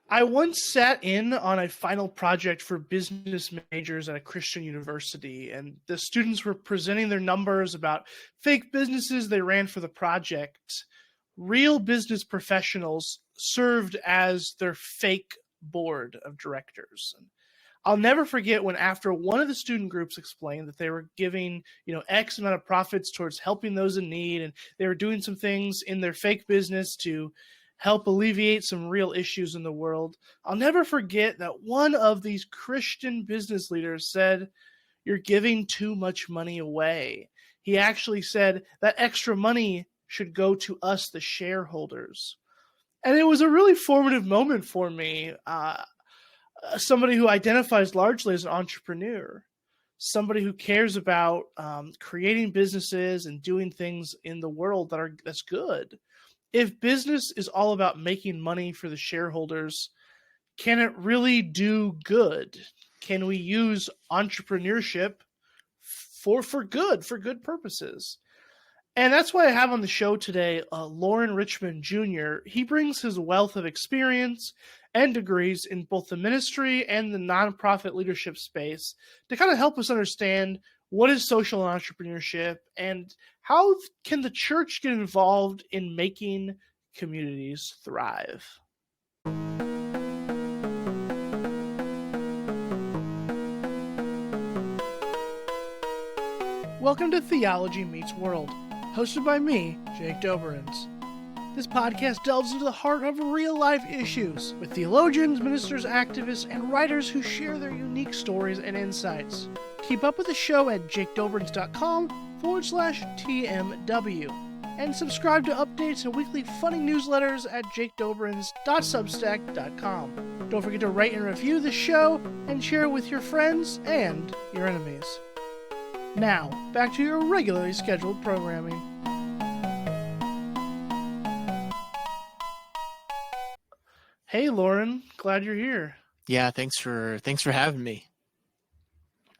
I once sat in on a final project for business majors at a Christian university, and the students were presenting their numbers about fake businesses they ran for the project. Real business professionals served as their fake board of directors. And I'll never forget when after one of the student groups explained that they were giving, X amount of profits towards helping those in need, and they were doing some things in their fake business to help alleviate some real issues in the world. I'll never forget that one of these Christian business leaders said, "You're giving too much money away." He actually said that extra money should go to us, the shareholders. And it was a really formative moment for me. Somebody who identifies largely as an entrepreneur, somebody who cares about creating businesses and doing things in the world that's good. If business is all about making money for the shareholders, can it really do good? Can we use entrepreneurship for good purposes? And that's why I have on the show today Loren Richmond Jr. He brings his wealth of experience and degrees in both the ministry and the nonprofit leadership space to kind of help us understand what is social entrepreneurship and how can the church get involved in making communities thrive. Welcome to Theology Meets World, hosted by me, Jake Doberenz. This podcast delves into the heart of real-life issues with theologians, ministers, activists, and writers who share their unique stories and insights. Keep up with the show at jakedoberenz.com/TMW and subscribe to updates and weekly funny newsletters at jakedoberenz.substack.com. Don't forget to rate and review the show and share it with your friends and your enemies. Now, back to your regularly scheduled programming. Hey, Loren, glad you're here. Yeah, thanks for having me.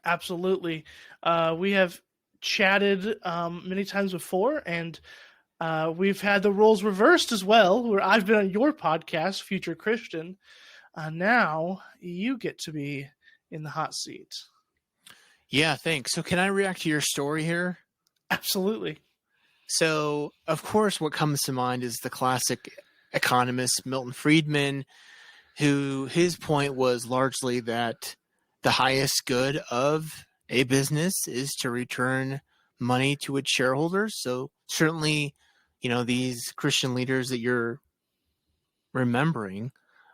Absolutely. We have chatted many times before, and we've had the roles reversed as well, where I've been on your podcast, Future Christian. Now you get to be in the hot seat. Yeah, thanks. So can I react to your story here? Absolutely. So, of course, what comes to mind is the classic economist Milton Friedman, who his point was largely that the highest good of a business is to return money to its shareholders. So certainly, these Christian leaders that you're remembering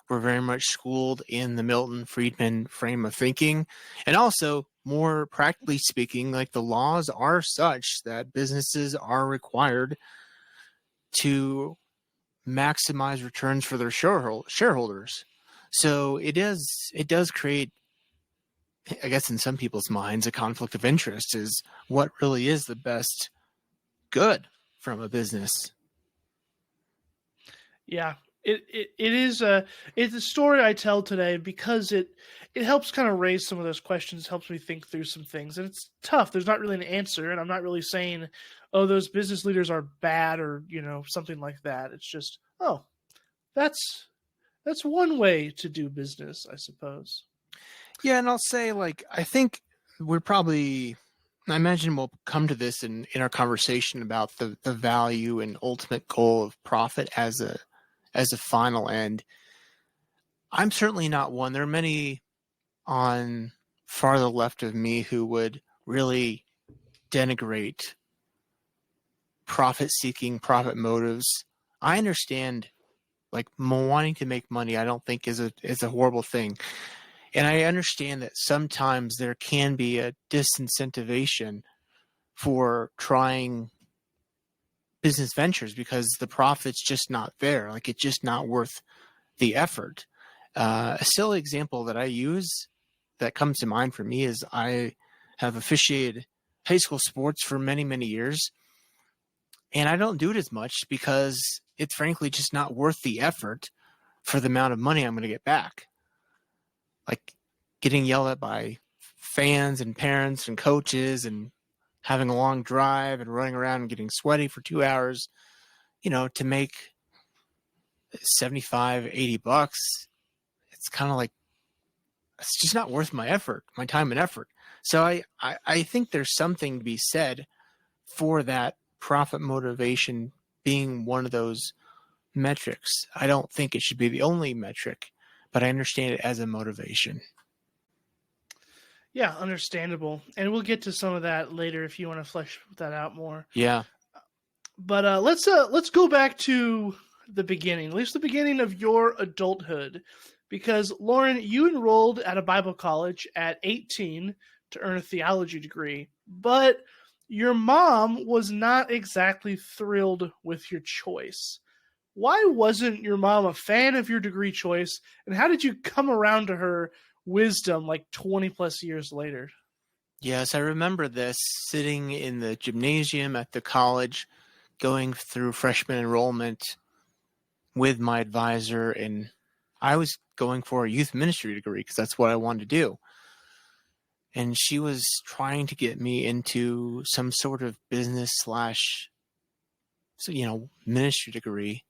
were very much schooled in the Milton Friedman frame of thinking. And also, more practically speaking, like the laws are such that businesses are required to maximize returns for their shareholders. So it does create, I guess, in some people's minds, a conflict of interest is what really is the best good from a business. Yeah, it's a story I tell today because it helps kind of raise some of those questions, helps me think through some things. And it's tough. There's not really an answer. And I'm not really saying, oh, those business leaders are bad or, something like that. It's just, oh, that's one way to do business, I suppose. Yeah, and I'll say, I think I imagine we'll come to this in our conversation about the value and ultimate goal of profit as a final end. I'm certainly not one. There are many on far the left of me who would really denigrate profit-seeking, profit motives. I understand, wanting to make money, I don't think is a horrible thing. And I understand that sometimes there can be a disincentivation for trying business ventures because the profit's just not there. It's just not worth the effort. A silly example that I use that comes to mind for me is I have officiated high school sports for many, many years. And I don't do it as much because it's frankly just not worth the effort for the amount of money I'm going to get back. Getting yelled at by fans and parents and coaches and having a long drive and running around and getting sweaty for 2 hours, to make $75, $80 it's kind of like, it's just not worth my effort, my time and effort. So I think there's something to be said for that profit motivation being one of those metrics. I don't think it should be the only metric, but I understand it as a motivation. Yeah, understandable. And we'll get to some of that later if you want to flesh that out more. Yeah. But let's go back to the beginning, at least the beginning of your adulthood, because Loren, you enrolled at a Bible college at 18 to earn a theology degree, but your mom was not exactly thrilled with your choice. Why wasn't your mom a fan of your degree choice, and how did you come around to her wisdom like 20 plus years later? Yes, I remember this, sitting in the gymnasium at the college, going through freshman enrollment with my advisor, and I was going for a youth ministry degree because that's what I wanted to do. And she was trying to get me into some sort of business slash, ministry degree.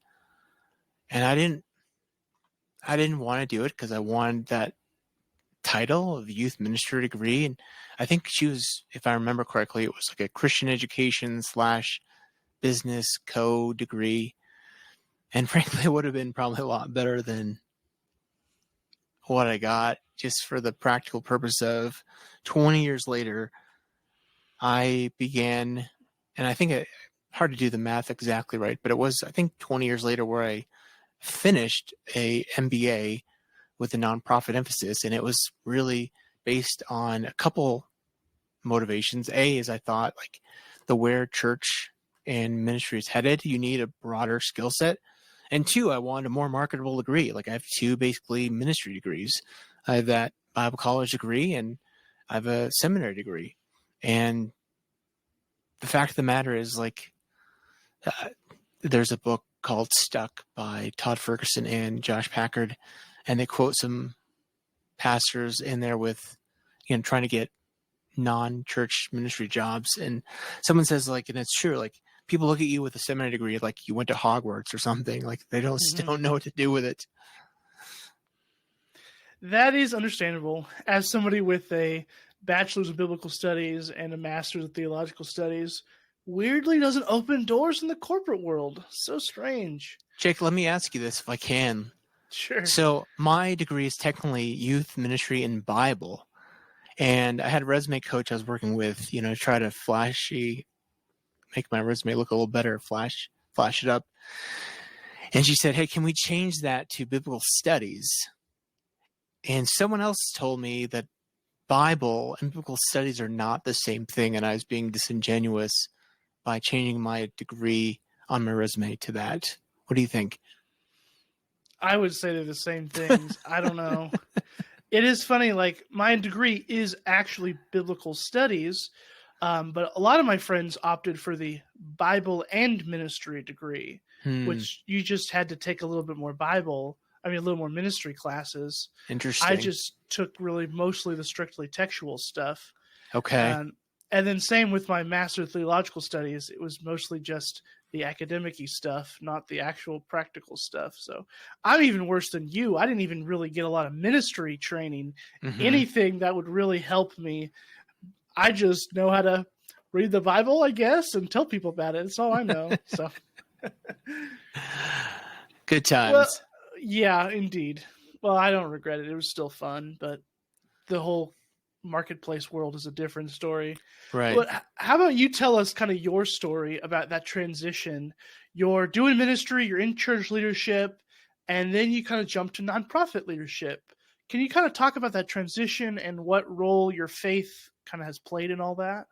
And I didn't want to do it because I wanted that title of youth ministry degree. And I think she was, if I remember correctly, it was like a Christian education slash business co-degree. And frankly, it would have been probably a lot better than what I got, just for the practical purpose of 20 years later, I began, and I think hard to do the math exactly right, but it was, I think, 20 years later where I finished a MBA with a nonprofit emphasis. And it was really based on a couple motivations. A is I thought, like, the where church and ministry is headed, you need a broader skill set. And two, I wanted a more marketable degree. Like, I have two basically ministry degrees. I have that Bible college degree and I have a seminary degree. And the fact of the matter is, like, there's a book called Stuck by Todd Ferguson and Josh Packard, and they quote some pastors in there with, trying to get non-church ministry jobs. And someone says, like, and it's true, like, people look at you with a seminary degree like you went to Hogwarts or something. Like, they don't know what to do with it. That is understandable. As somebody with a bachelor's of biblical studies and a master's of theological studies, weirdly doesn't open doors in the corporate world. So strange. Jake, let me ask you this if I can. Sure. So my degree is technically youth ministry and Bible. And I had a resume coach I was working with, try to make my resume look a little better, flash it up. And she said, hey, can we change that to biblical studies? And someone else told me that Bible and biblical studies are not the same thing, and I was being disingenuous by changing my degree on my resume to that. What do you think? I would say they're the same things. I don't know. It is funny, like, my degree is actually biblical studies, but a lot of my friends opted for the Bible and ministry degree, which you just had to take a little bit more a little more ministry classes. Interesting. I just took really mostly the strictly textual stuff. Okay. And then same with my Master of Theological Studies. It was mostly just the academic-y stuff, not the actual practical stuff. So I'm even worse than you. I didn't even really get a lot of ministry training, anything that would really help me. I just know how to read the Bible, I guess, and tell people about it. That's all I know. So good times. Well, yeah, indeed. Well, I don't regret it. It was still fun, but the whole marketplace world is a different story. Right. But how about you tell us kind of your story about that transition? You're doing ministry, you're in church leadership, and then you kind of jump to nonprofit leadership. Can you kind of talk about that transition and what role your faith kind of has played in all that?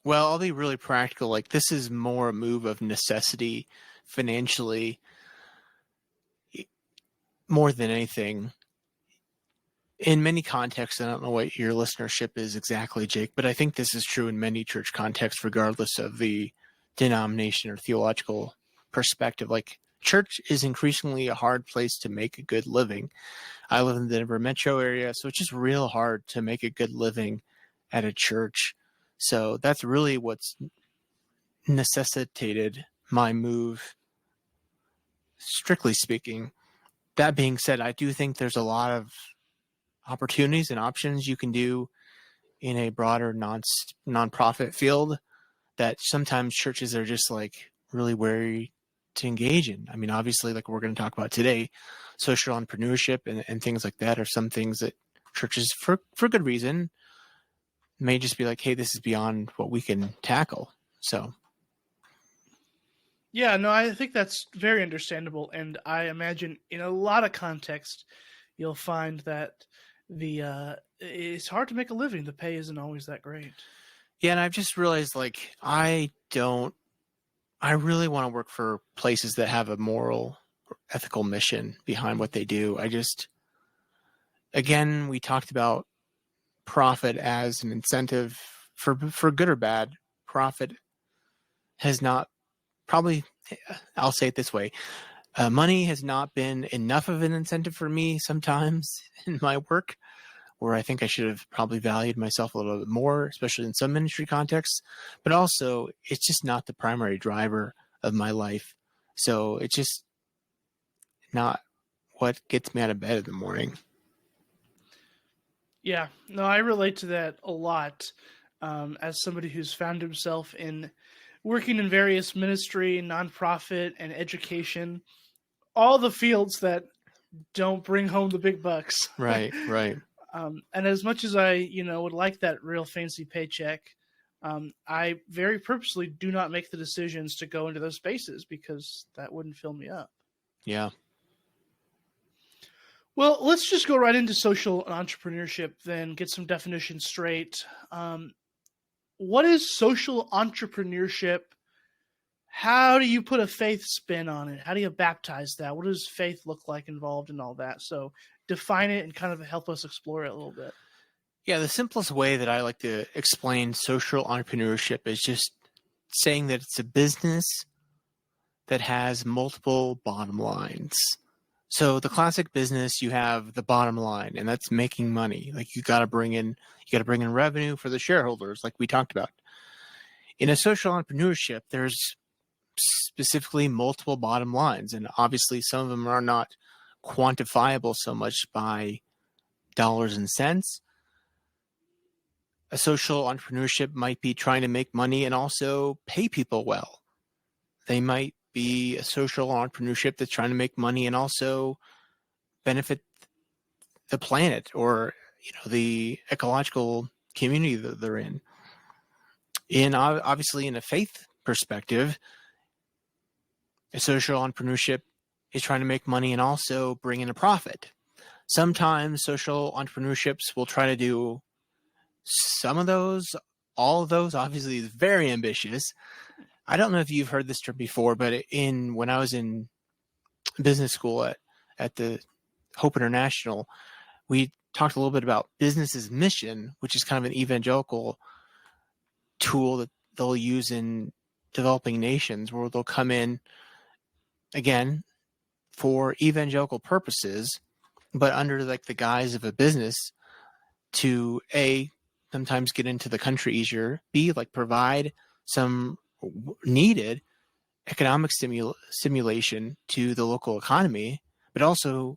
Well, I'll be really practical. Like, this is more a move of necessity financially more than anything. In many contexts, I don't know what your listenership is exactly, Jake, but I think this is true in many church contexts, regardless of the denomination or theological perspective. Like, church is increasingly a hard place to make a good living. I live in the Denver metro area, so it's just real hard to make a good living at a church. So that's really what's necessitated my move, strictly speaking. that being said, I do think there's a lot of opportunities and options you can do in a broader nonprofit field that sometimes churches are just like really wary to engage in. I mean, obviously, like we're going to talk about today, social entrepreneurship and things like that are some things that churches, for good reason, may just be like, hey, this is beyond what we can tackle. So. Yeah, no, I think that's very understandable. And I imagine in a lot of context, you'll find that it's hard to make a living. The pay isn't always that great. Yeah, and I've just realized, like, I really want to work for places that have a moral or ethical mission behind what they do. Again, we talked about profit as an incentive for good or bad. Profit has not, probably, I'll say it this way, money has not been enough of an incentive for me sometimes in my work, where I think I should have probably valued myself a little bit more, especially in some ministry contexts. But also, it's just not the primary driver of my life. So it's just not what gets me out of bed in the morning. Yeah, no, I relate to that a lot as somebody who's found himself in working in various ministry, nonprofit, and education, all the fields that don't bring home the big bucks. Right. And as much as I, would like that real fancy paycheck, I very purposely do not make the decisions to go into those spaces because that wouldn't fill me up. Yeah. Well, let's just go right into social entrepreneurship, then get some definitions straight. What is social entrepreneurship? How do you put a faith spin on it? How do you baptize that? What does faith look like involved in all that? So define it and kind of help us explore it a little bit. Yeah, the simplest way that I like to explain social entrepreneurship is just saying that it's a business that has multiple bottom lines. So the classic business, you have the bottom line, and that's making money. Like you got to bring in revenue for the shareholders, like we talked about. In a social entrepreneurship, there's specifically multiple bottom lines, and obviously some of them are not quantifiable so much by dollars and cents. A social entrepreneurship might be trying to make money and also pay people well. They might be a social entrepreneurship that's trying to make money and also benefit the planet or the ecological community that they're in. Obviously, in a faith perspective, a social entrepreneurship is trying to make money and also bring in a profit. Sometimes social entrepreneurships will try to do some of those, all of those. Obviously, is very ambitious. I don't know if you've heard this term before, but when I was in business school at the Hope International, we talked a little bit about business's mission, which is kind of an evangelical tool that they'll use in developing nations, where they'll come in, again, for evangelical purposes, but under like the guise of a business to A, sometimes get into the country easier, B, like provide some needed economic stimulation to the local economy, but also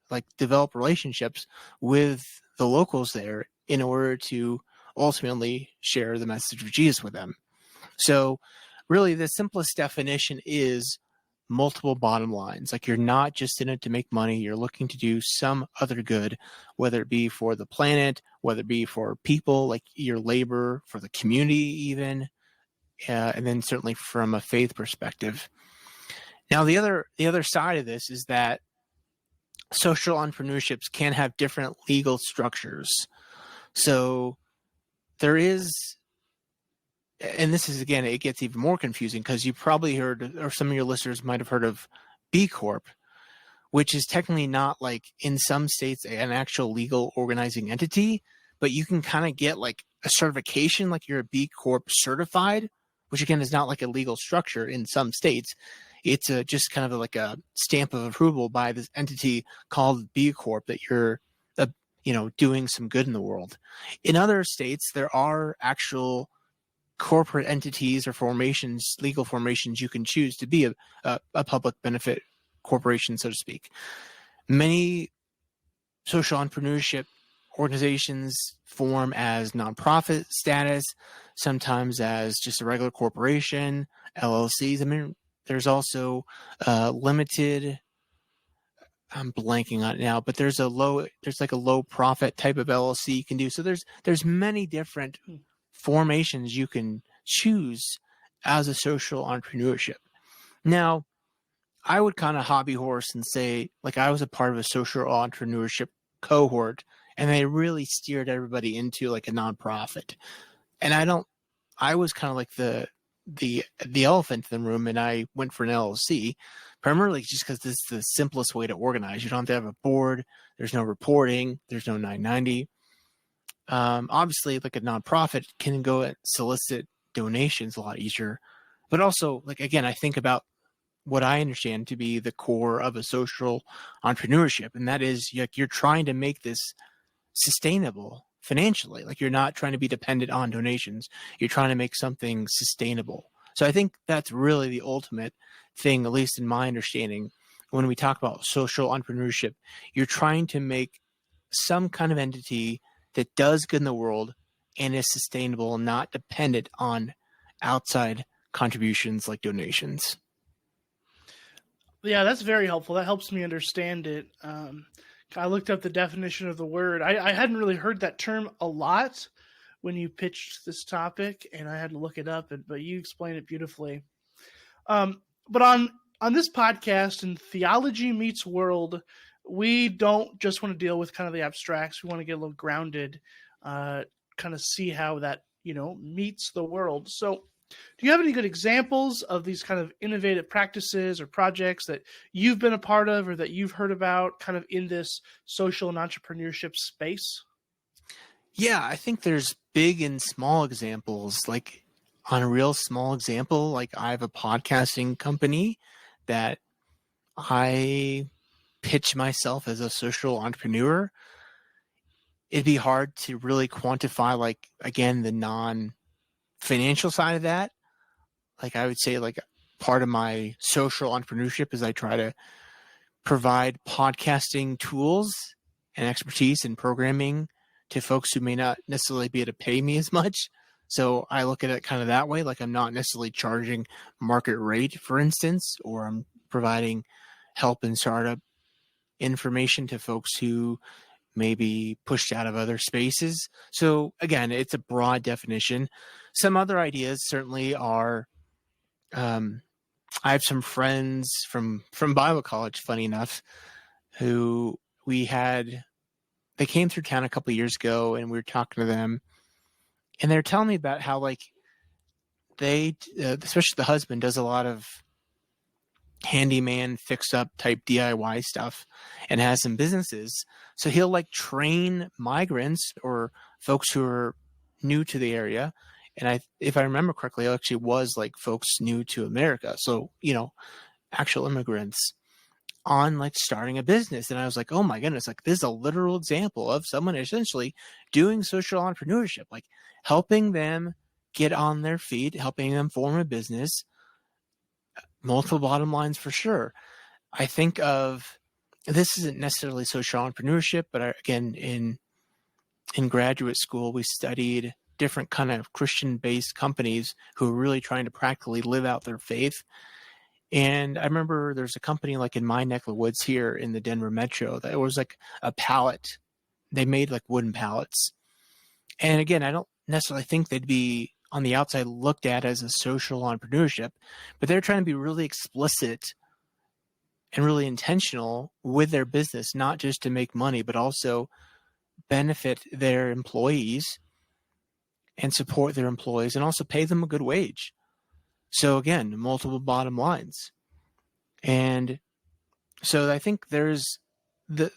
like develop relationships with the locals there in order to ultimately share the message of Jesus with them. So really the simplest definition is multiple bottom lines. Like you're not just in it to make money, you're looking to do some other good, whether it be for the planet, whether it be for people, like your labor, for the community even, and then certainly from a faith perspective. Now, the other side of this is that social entrepreneurships can have different legal structures. So there is, and this is, again, it gets even more confusing because you probably heard, or some of your listeners might have heard of B Corp, which is technically not like in some states an actual legal organizing entity, but you can kind of get like a certification, like you're a B Corp certified, which again is not like a legal structure in some states. It's just kind of like a stamp of approval by this entity called B Corp that you're, doing some good in the world. In other states, there are actual corporate entities or formations, legal formations you can choose to be a public benefit corporation, so to speak. Many social entrepreneurship organizations form as nonprofit status, sometimes as just a regular corporation, LLCs. I mean, there's also limited. I'm blanking on it now, but there's like a low profit type of LLC you can do. So there's many different formations you can choose as a social entrepreneurship. Now, I would kind of hobby horse and say, like, I was a part of a social entrepreneurship cohort, and they really steered everybody into like a nonprofit. And I was kind of like the elephant in the room, and I went for an LLC, primarily just because this is the simplest way to organize. You don't have to have a board. There's no reporting. There's no 990. Obviously, like a nonprofit can go and solicit donations a lot easier. But also, like, again, I think about what I understand to be the core of a social entrepreneurship, and that is you're trying to make this sustainable financially. Like, you're not trying to be dependent on donations. You're trying to make something sustainable. So I think that's really the ultimate thing, at least in my understanding, when we talk about social entrepreneurship. You're trying to make some kind of entity that does good in the world and is sustainable, not dependent on outside contributions like donations. Yeah, that's very helpful. That helps me understand it. I looked up the definition of the word. I hadn't really heard that term a lot when you pitched this topic, and I had to look it up. But you explained it beautifully. But on this podcast and Theology Meets World, we don't just want to deal with kind of the abstracts. We want to get a little grounded, kind of see how that meets the world. So, do you have any good examples of these kind of innovative practices or projects that you've been a part of or that you've heard about kind of in this social and entrepreneurship space? Yeah, I think there's big and small examples. Like, on a real small example, like, I have a podcasting company that I pitch myself as a social entrepreneur. It'd be hard to really quantify, like, again, the non-financial side of that. Like, I would say, like, part of my social entrepreneurship is I try to provide podcasting tools and expertise in programming to folks who may not necessarily be able to pay me as much. So I look at it kind of that way. Like, I'm not necessarily charging market rate, for instance, or I'm providing help in startup information to folks who may be pushed out of other spaces. So again, it's a broad definition. Some other ideas certainly are, I have some friends from Bible college, funny enough, who they came through town a couple of years ago, and we were talking to them, and they're telling me about how, like, they, especially the husband, does a lot of handyman fix up type DIY stuff and has some businesses. So he'll, like, train migrants or folks who are new to the area. And if I remember correctly, it actually was like folks new to America. So, actual immigrants on, like, starting a business. And I was like, oh my goodness, like, this is a literal example of someone essentially doing social entrepreneurship, like helping them get on their feet, helping them form a business. Multiple bottom lines for sure. I think of, this isn't necessarily social entrepreneurship, but again, in graduate school, we studied different kind of Christian-based companies who are really trying to practically live out their faith. And I remember there's a company, like, in my neck of the woods here in the Denver metro, that was like a pallet. They made, like, wooden pallets. And again, I don't necessarily think they'd be on the outside looked at as a social entrepreneurship, but they're trying to be really explicit and really intentional with their business, not just to make money, but also benefit their employees and support their employees and also pay them a good wage. So again, multiple bottom lines. And so I think there's the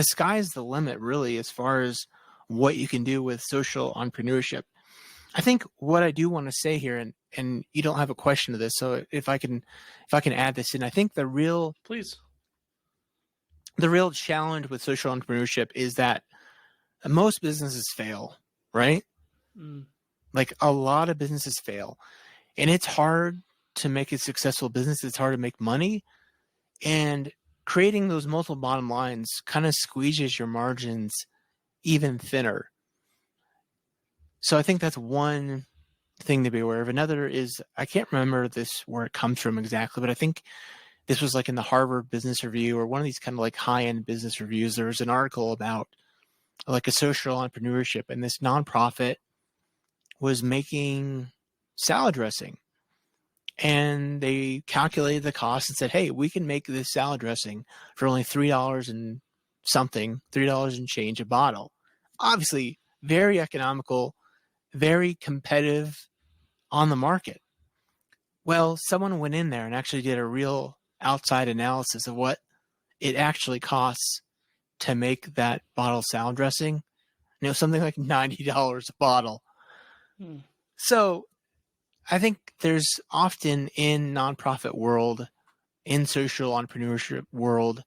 sky's the limit, really, as far as what you can do with social entrepreneurship. I think what I do want to say here, and you don't have a question to this, so if I can add this in, I think the real challenge with social entrepreneurship is that most businesses fail, right? Like, a lot of businesses fail, and it's hard to make a successful business. It's hard to make money, and creating those multiple bottom lines kind of squeezes your margins even thinner. So I think that's one thing to be aware of. Another is, I can't remember this where it comes from exactly, but I think this was like in the Harvard Business Review or one of these kind of like high-end business reviews. There was an article about like a social entrepreneurship, and this nonprofit was making salad dressing. And they calculated the cost and said, hey, we can make this salad dressing for only $3 and something, $3 and change a bottle. Obviously, very economical, very competitive on the market. Well, someone went in there and actually did a real outside analysis of what it actually costs to make that bottle of salad dressing. And it was something like $90 a bottle. So I think there's often in nonprofit world, in social entrepreneurship world,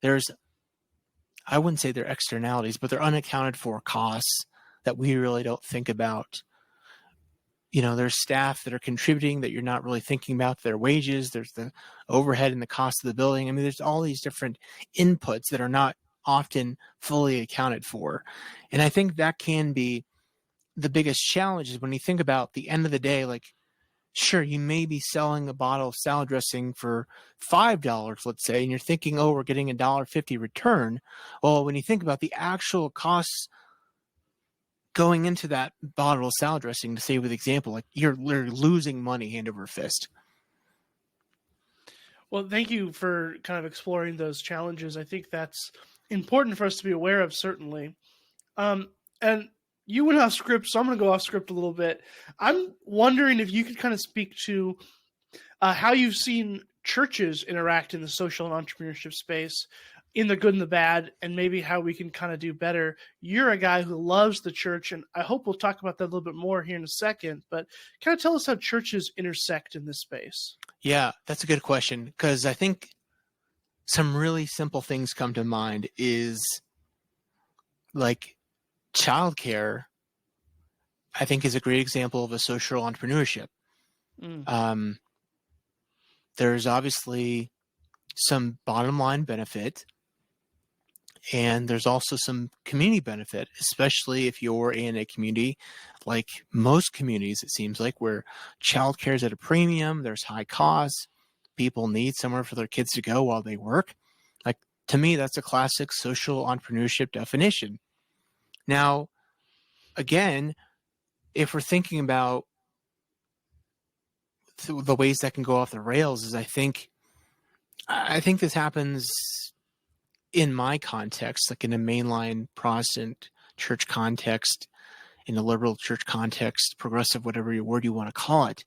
I wouldn't say they're externalities, but they're unaccounted for costs that we really don't think about. There's staff that are contributing that you're not really thinking about, their wages, there's the overhead and the cost of the building. I mean, there's all these different inputs that are not often fully accounted for. And I think that can be the biggest challenge is when you think about the end of the day, like, sure, you may be selling a bottle of salad dressing for $5, let's say, and you're thinking, oh, we're getting $1.50 return. Well, when you think about the actual costs going into that bottle of salad dressing, to say with example, like you're losing money hand over fist. Well, thank you for kind of exploring those challenges. I think that's important for us to be aware of, certainly. And you went off script, so I'm going to go off script a little bit. I'm wondering if you could kind of speak to how you've seen churches interact in the social and entrepreneurship space, in the good and the bad, and maybe how we can kind of do better. You're a guy who loves the church, and I hope we'll talk about that a little bit more here in a second, but kind of tell us how churches intersect in this space. Yeah, that's a good question, because I think some really simple things come to mind is like childcare, I think, is a great example of a social entrepreneurship. There's obviously some bottom line benefit, and there's also some community benefit, especially if you're in a community like most communities, it seems like, where childcare is at a premium, there's high costs, people need somewhere for their kids to go while they work. Like, to me, that's a classic social entrepreneurship definition. Now, again, if we're thinking about the ways that can go off the rails, is I think this happens in my context, like in a mainline Protestant church context, in a liberal church context, progressive, whatever word you want to call it.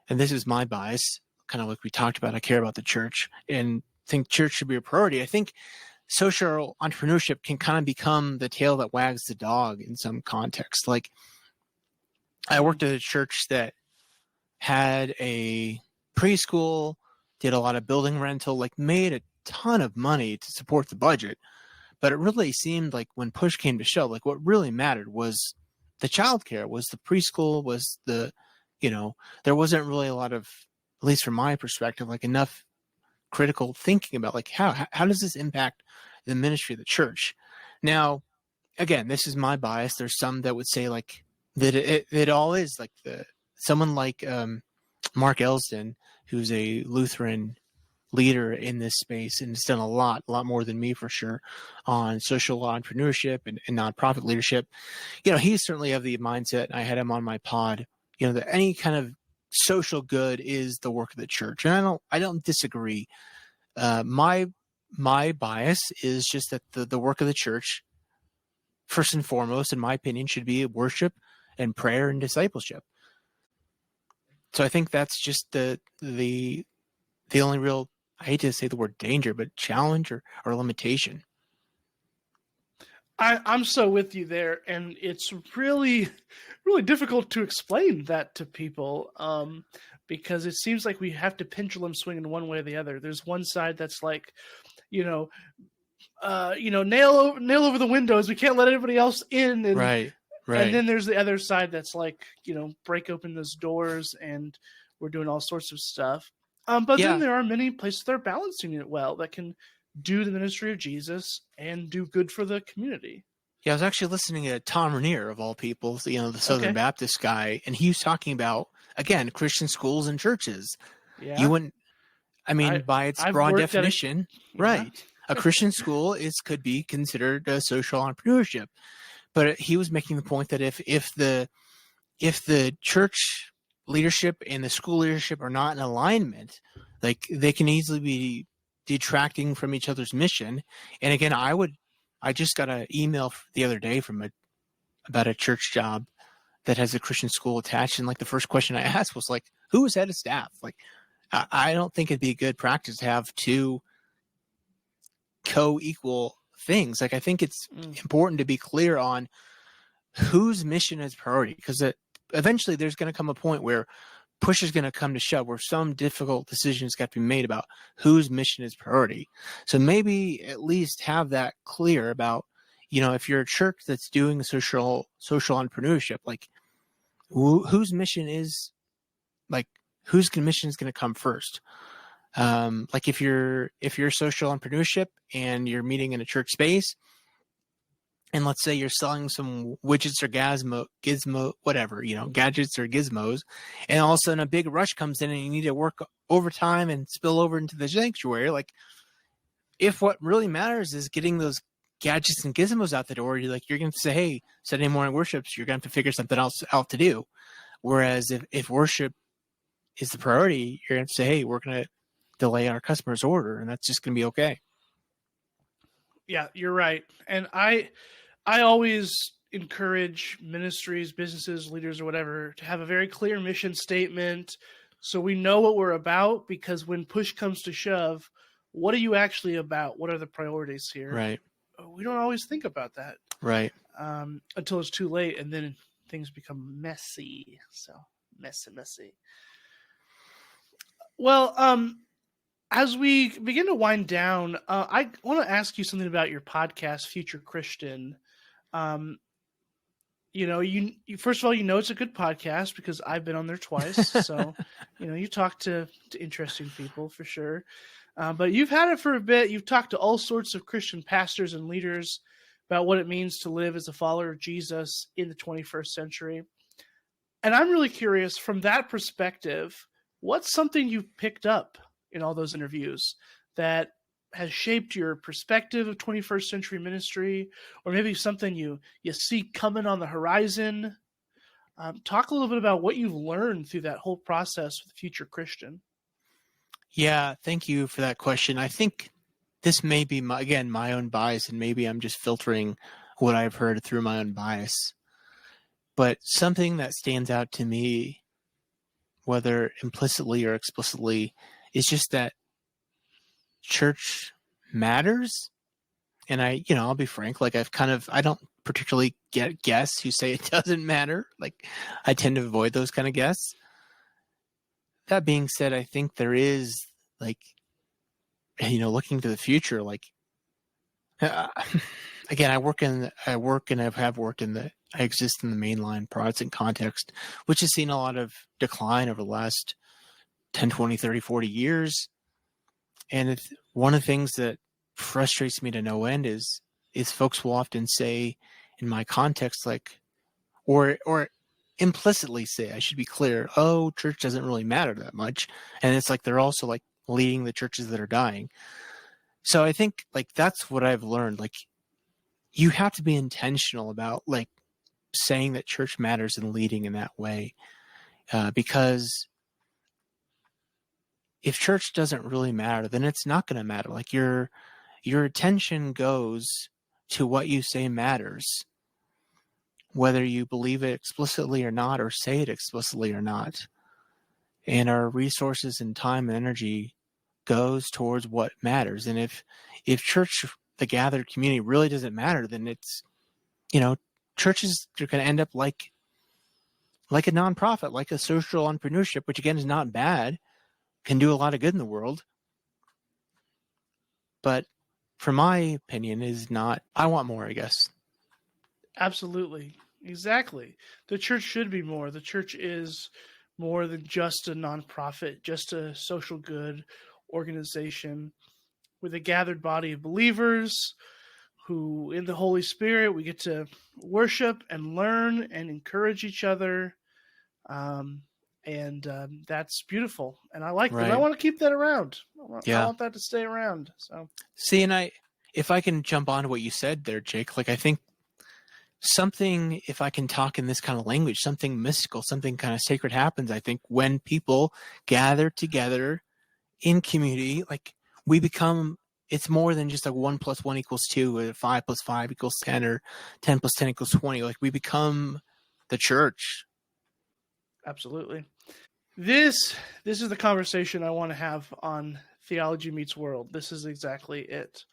And this is my bias, kind of like we talked about. I care about the church and think church should be a priority. I think social entrepreneurship can kind of become the tail that wags the dog in some context. Like, I worked at a church that had a preschool, did a lot of building rental, like made a ton of money to support the budget. But it really seemed like when push came to shove, like what really mattered was the childcare, was the preschool, was the, there wasn't really a lot of, at least from my perspective, like enough critical thinking about like how does this impact the ministry of the church. Now, again, this is my bias. There's some that would say like that it all is like someone like Mark Elsden, who's a Lutheran leader in this space and has done a lot more than me for sure on social entrepreneurship and nonprofit leadership. He's certainly of the mindset, I had him on my pod, that any kind of social good is the work of the church. And I don't disagree. My bias is just that the work of the church, first and foremost, in my opinion, should be worship and prayer and discipleship. So I think that's just the only real, I hate to say the word danger, but challenge or limitation. I'm so with you there, and it's really, really difficult to explain that to people because it seems like we have to pendulum swing in one way or the other. There's one side that's like, nail over the windows. We can't let anybody else in. And, right. And then there's the other side that's like, break open those doors and we're doing all sorts of stuff. But then there are many places that are balancing it well, that can do the ministry of Jesus and do good for the community. Yeah, I was actually listening to Tom Rainier, of all people, the Southern Okay. Baptist guy, and he was talking about, again, Christian schools and churches. Yeah. You wouldn't, I mean, by its I've broad worked at definition, yeah. right? A Christian school could be considered a social entrepreneurship. But he was making the point that if the church leadership and the school leadership are not in alignment, like they can easily be detracting from each other's mission. And again, I just got an email the other day about a church job that has a Christian school attached, and like the first question I asked was like, who is head of staff? Like, I don't think it'd be a good practice to have two co-equal things. Like, I think it's important to be clear on whose mission is priority, because eventually there's going to come a point where push is going to come to shove, where some difficult decisions got to be made about whose mission is priority. So maybe at least have that clear about, if you're a church that's doing social entrepreneurship, like whose mission is, like whose mission is going to come first. Like if you're social entrepreneurship and you're meeting in a church space, and let's say you're selling some widgets or gizmo, whatever, gadgets or gizmos, and all of a sudden a big rush comes in and you need to work overtime and spill over into the sanctuary. Like, if what really matters is getting those gadgets and gizmos out the door, you're going to say, hey, Sunday morning worships, you're going to have to figure something else out to do. Whereas if worship is the priority, you're going to say, hey, we're going to delay our customer's order, and that's just going to be okay. Yeah, you're right. And I always encourage ministries, businesses, leaders, or whatever to have a very clear mission statement so we know what we're about, because when push comes to shove, what are you actually about? What are the priorities here? Right. We don't always think about that. Right. Until it's too late, and then things become messy. So messy. Well, as we begin to wind down, I want to ask you something about your podcast, Future Christian. You first of all, it's a good podcast because I've been on there twice. So, you talk to interesting people for sure. But you've had it for a bit. You've talked to all sorts of Christian pastors and leaders about what it means to live as a follower of Jesus in the 21st century. And I'm really curious, from that perspective, what's something you've picked up in all those interviews that has shaped your perspective of 21st century ministry, or maybe something you see coming on the horizon? Talk a little bit about what you've learned through that whole process with Future Christian. Yeah, thank you for that question. I think this may be, my own bias, and maybe I'm just filtering what I've heard through my own bias. But something that stands out to me, whether implicitly or explicitly, is just that church matters. And I'll be frank, like I don't particularly get guests who say it doesn't matter. Like, I tend to avoid those kind of guests. That being said, I think there is, like, looking to the future, like, again, I exist in the mainline Protestant context, which has seen a lot of decline over the last 10, 20, 30, 40 years. And one of the things that frustrates me to no end is folks will often say, in my context, like, or implicitly say, I should be clear, oh, church doesn't really matter that much. And it's like they're also like leading the churches that are dying. So I think, like, that's what I've learned. Like, you have to be intentional about, like, saying that church matters and leading in that way, because if church doesn't really matter, then it's not going to matter. Like, your attention goes to what you say matters, whether you believe it explicitly or not, or say it explicitly or not. And our resources and time and energy goes towards what matters. And if church, the gathered community, really doesn't matter, then it's, churches are going to end up like a nonprofit, like a social entrepreneurship, which again is not bad, can do a lot of good in the world. But from my opinion is not, I want more, I guess. Absolutely. Exactly. The church should be more. The church is more than just a nonprofit, just a social good organization. with a gathered body of believers who, in the Holy Spirit, we get to worship and learn and encourage each other. That's beautiful. And I like that. I Right. want to keep that around. I Yeah. want that to stay around. So, See, and if I can jump on to what you said there, Jake, like I think something, if I can talk in this kind of language, something mystical, something kind of sacred happens, I think, when people gather together in community, like we become, it's more than just like 1 + 1 = 2, or 5 + 5 = 10, or 10 + 10 = 20. Like we become the church. absolutely. This is the conversation I want to have on Theology Meets World. This is exactly it.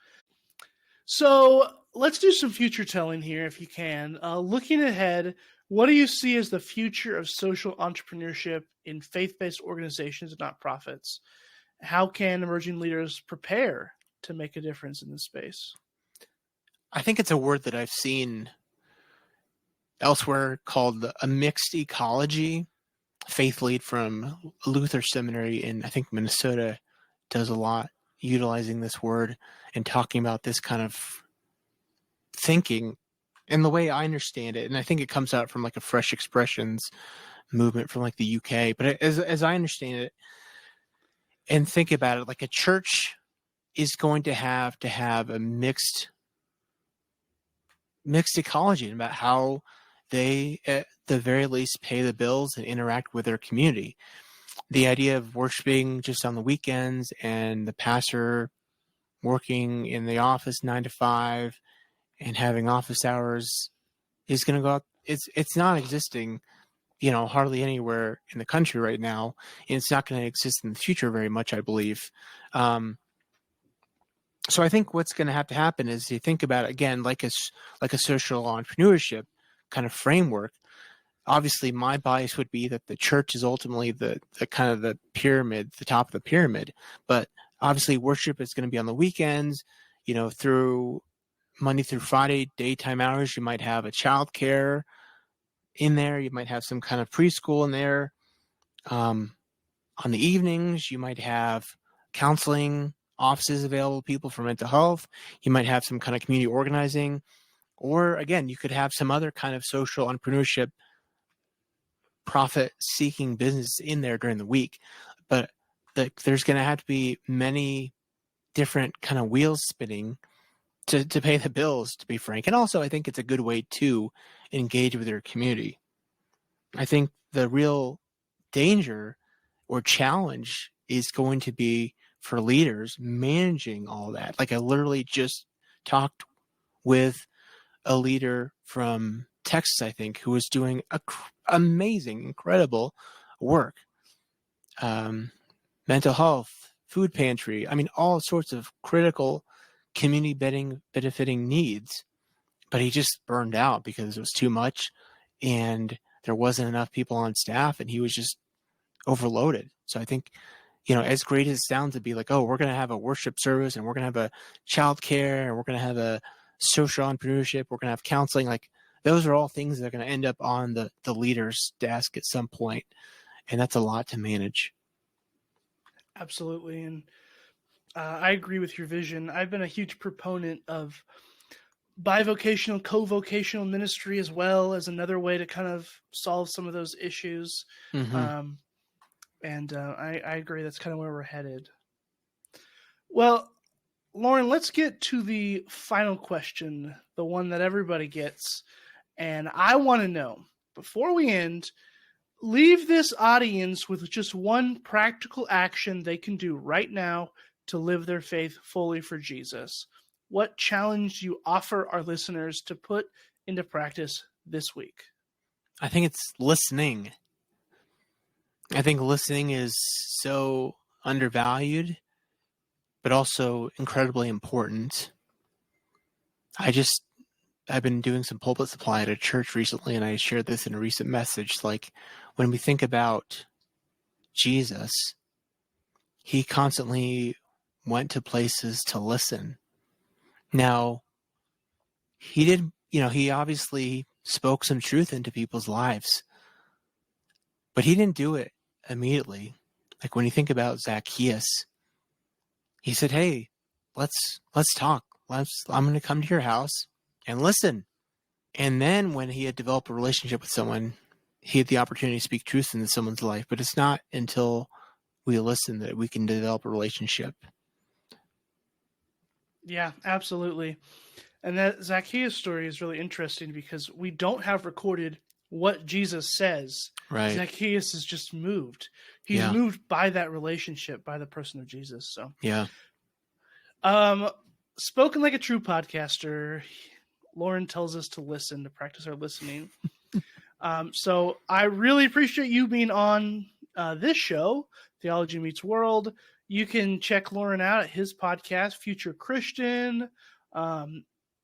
So let's do some future telling here, if you can. Looking ahead, what do you see as the future of social entrepreneurship in faith-based organizations and nonprofits? How can emerging leaders prepare to make a difference in this space? I think it's a word that I've seen elsewhere called a mixed ecology. Faith lead from Luther Seminary in, I think, Minnesota does a lot utilizing this word and talking about this kind of thinking. And the way I understand it, and I think it comes out from like a Fresh Expressions movement from like the UK, but as I understand it and think about it, like a church is going to have a mixed ecology about how they, at the very least, pay the bills and interact with their community. The idea of worshiping just on the weekends and the pastor working in the office 9 to 5 and having office hours is going to go out. It's not existing, hardly anywhere in the country right now, and it's not going to exist in the future very much, I believe. So I think what's going to have to happen is you think about it again like a social entrepreneurship kind of framework. Obviously, my bias would be that the church is ultimately the kind of the pyramid, the top of the pyramid. But obviously, worship is going to be on the weekends, through Monday through Friday, daytime hours. You might have a childcare in there. You might have some kind of preschool in there. On the evenings, you might have counseling offices available to people for mental health. You might have some kind of community organizing. Or again, you could have some other kind of social entrepreneurship, profit-seeking business in there during the week. But there's going to have to be many different kind of wheels spinning to pay the bills, to be frank. And also, I think it's a good way to engage with your community. I think the real danger or challenge is going to be for leaders managing all that. Like I literally just talked with a leader from Texas, I think, who was doing amazing, incredible work. Mental health, food pantry, all sorts of critical community benefiting needs. But he just burned out because it was too much and there wasn't enough people on staff and he was just overloaded. So I think, as great as it sounds to be like, oh, we're going to have a worship service and we're going to have a childcare and we're going to have a social entrepreneurship, we're going to have counseling, like those are all things that are going to end up on the leader's desk at some point. And that's a lot to manage. Absolutely. And I agree with your vision. I've been a huge proponent of bivocational, co-vocational ministry as well as another way to kind of solve some of those issues. Mm-hmm. I agree. That's kind of where we're headed. Well, Loren, let's get to the final question, the one that everybody gets. And I want to know, before we end, leave this audience with just one practical action they can do right now to live their faith fully for Jesus. What challenge do you offer our listeners to put into practice this week? I think it's listening. I think listening is so undervalued, but also incredibly important. I've been doing some pulpit supply at a church recently, and I shared this in a recent message. Like, when we think about Jesus, he constantly went to places to listen. Now, he obviously spoke some truth into people's lives, but he didn't do it immediately. Like when you think about Zacchaeus, he said, hey, let's talk. I'm going to come to your house and listen. And then when he had developed a relationship with someone, he had the opportunity to speak truth into someone's life. But it's not until we listen that we can develop a relationship. Yeah, absolutely. And that Zacchaeus story is really interesting because we don't have recorded what Jesus says. Right. Zacchaeus is just moved. He's Yeah. moved by that relationship, by the person of Jesus. So, Yeah. Spoken like a true podcaster, Loren tells us to listen, to practice our listening. So I really appreciate you being on this show, Theology Meets World. You can check Loren out at his podcast, Future Christian.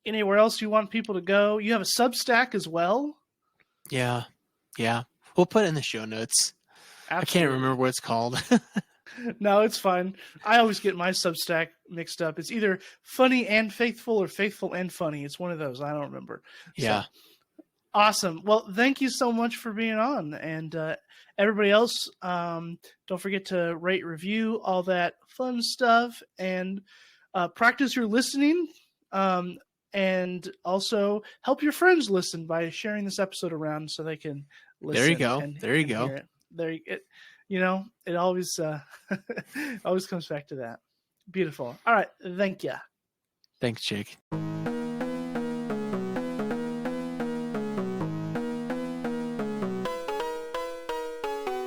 Anywhere else you want people to go? You have a Substack as well. Yeah. Yeah. We'll put it in the show notes. Absolutely. I can't remember what it's called. No, it's fine. I always get my Substack mixed up. It's either Funny and Faithful or Faithful and Funny. It's one of those. I don't remember. Yeah. So, awesome. Well, thank you so much for being on. And everybody else, don't forget to rate, review, all that fun stuff. And practice your listening. And also help your friends listen by sharing this episode around so they can listen. There you go. There you go. It always always comes back to that. Beautiful. All right. Thank you. Thanks, Jake.